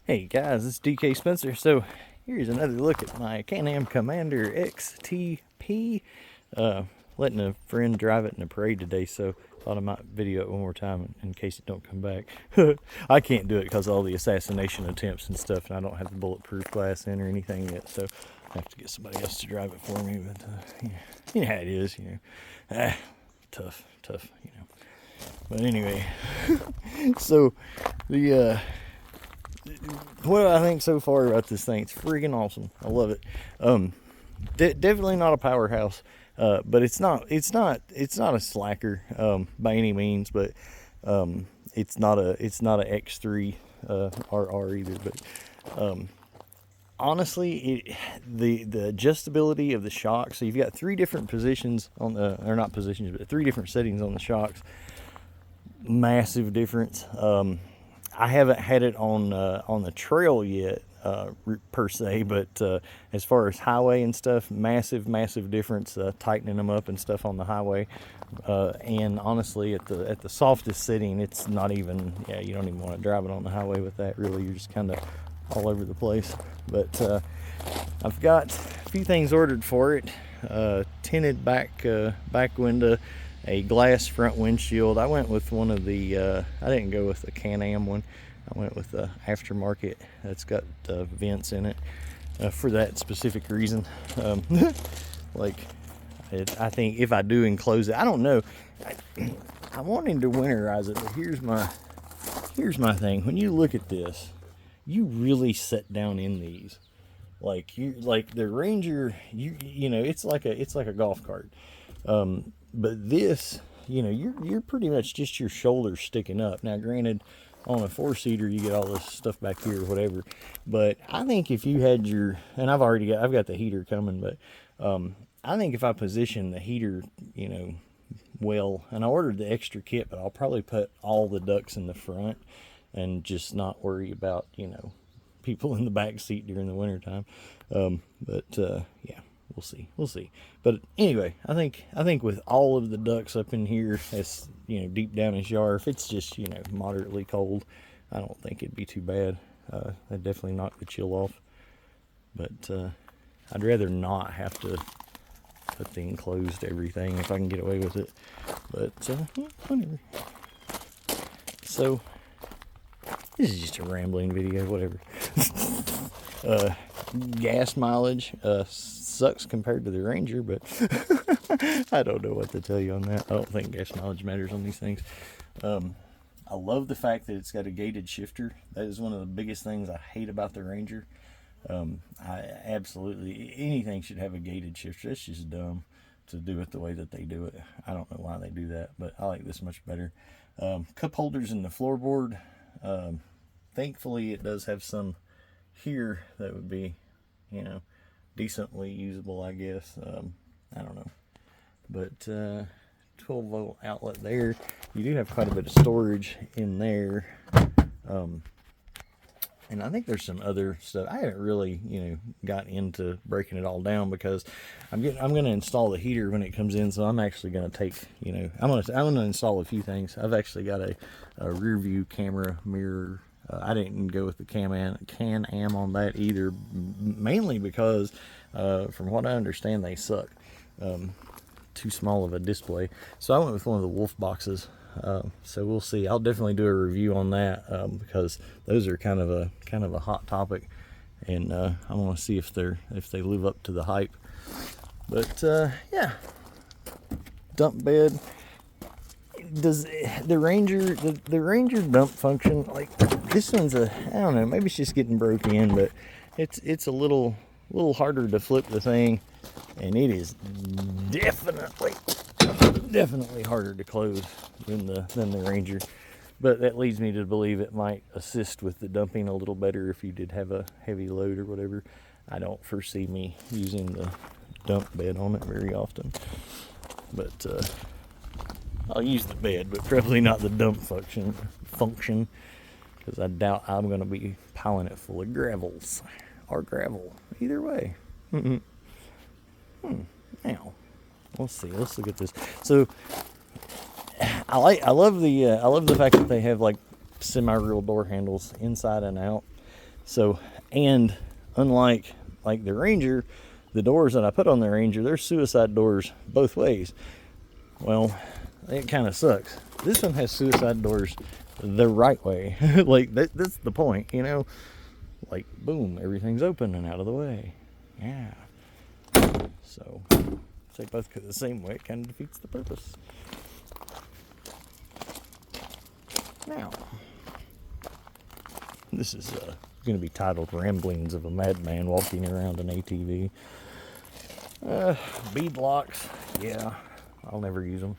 Hey guys, it's DK Spencer. So here's another look at my Can-Am Commander XTP. Letting a friend drive it in a parade today, so thought I might video it one more time in case it don't come back. I can't do it because of all the assassination attempts and stuff, and I don't have the bulletproof glass in or anything yet, so I have to get somebody else to drive it for me. But yeah, you know how it is, tough, you know. But anyway, so the what I think so far about this thing, it's freaking awesome. I love it. Definitely not a powerhouse, but it's not a slacker by any means. But it's not a X3 RR either. But honestly, the adjustability of the shocks. So you've got three different positions on the, or not positions, but three different settings on the shocks. Massive difference. I haven't had it on the trail yet, per se, but as far as highway and stuff, massive difference, tightening them up and stuff on the highway. And honestly, at the softest setting, it's not even, you don't even want to drive it on the highway with that, really. You're just kind of all over the place. But I've got a few things ordered for it. Tinted back window, a glass front windshield. I went with one of the, I didn't go with the Can-Am one. I went with the aftermarket that's got vents in it for that specific reason. Like, I think if I do enclose it, I don't know. I'm wanting to winterize it, but here's my thing. When you look at this, you really sit down in these. Like the Ranger, you know, it's like a golf cart. But this, you know, you're pretty much just your shoulders sticking up. Now, granted, on a four-seater, you get all this stuff back here or whatever. But I think if you had and I've got the heater coming, but I think if I position the heater, you know, well, and I ordered the extra kit, but I'll probably put all the ducts in the front and just not worry about, you know, people in the back seat during the wintertime. Yeah. We'll see. But anyway, I think with all of the ducts up in here, as you know, deep down as you are, if it's just, you know, moderately cold, I don't think it'd be too bad. That'd definitely knock the chill off. But I'd rather not have to put the enclosed everything if I can get away with it. But yeah, whatever. So this is just a rambling video, whatever. Gas mileage sucks compared to the Ranger, but I don't know what to tell you on that. I don't think gas mileage matters on these things. I love the fact that it's got a gated shifter. That is one of the biggest things I hate about the Ranger. Anything should have a gated shifter. It's just dumb to do it the way that they do it. I don't know why they do that, but I like this much better. Cup holders in the floorboard. Thankfully, it does have some here that would be, you know, decently usable, I guess. I don't know, but 12 volt outlet there. You do have quite a bit of storage in there, and I think there's some other stuff. I haven't really, you know, got into breaking it all down because I'm going to install the heater when it comes in. So I'm actually going to take, you know, I'm going to install a few things. I've actually got a rear view camera mirror. I didn't go with the Can-Am on that either, mainly because, from what I understand, they suck. Too small of a display. So I went with one of the Wolf boxes. So we'll see. I'll definitely do a review on that because those are kind of a hot topic, and I want to see if they live up to the hype. But yeah, dump bed. Does the Ranger dump function, like this one's I don't know, maybe it's just getting broke in, but it's a little harder to flip the thing, and it is definitely harder to close than the Ranger. But that leads me to believe it might assist with the dumping a little better if you did have a heavy load or whatever. I don't foresee me using the dump bed on it very often, but I'll use the bed, but probably not the dump function, because I doubt I'm going to be piling it full of gravels or gravel. Either way. Now, let's see. Let's look at this. So, I love the fact that they have like semi-real door handles inside and out. So, and unlike like the Ranger, the doors that I put on the Ranger, they're suicide doors both ways. Well, it kind of sucks. This one has suicide doors the right way. Like that's the point, you know? Like boom, everything's open and out of the way. Yeah. So if they both go the same way, it kind of defeats the purpose. Now, this is going to be titled Ramblings of a Madman Walking Around an ATV. Bead locks, yeah, I'll never use them.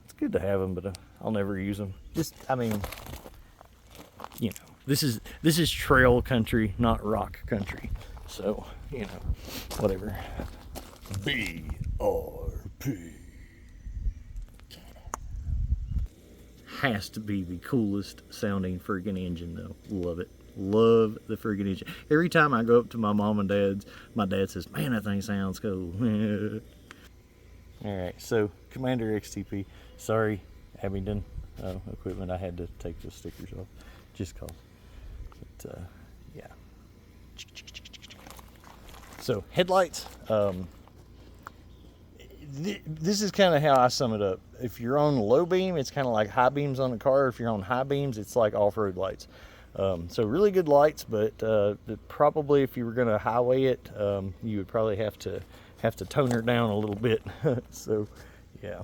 It's good to have them, but I'll never use them. Just, I mean, you know, this is trail country, not rock country. So, you know, whatever. BRP. Has to be the coolest sounding friggin' engine though. Love it. Love the friggin' engine. Every time I go up to my mom and dad's, my dad says, man, that thing sounds cool. Alright, so Commander XTP. Sorry, Abingdon equipment. I had to take the stickers off just cause. But yeah. So headlights. This is kind of how I sum it up. If you're on low beam, it's kind of like high beams on a car. If you're on high beams, it's like off-road lights. So really good lights, but probably if you were going to highway it, you would probably have to tone her down a little bit. So yeah.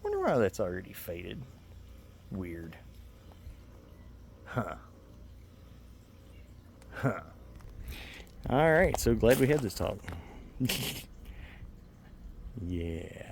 Wonder why that's already faded. Weird. Huh. All right, so glad we had this talk. Yeah.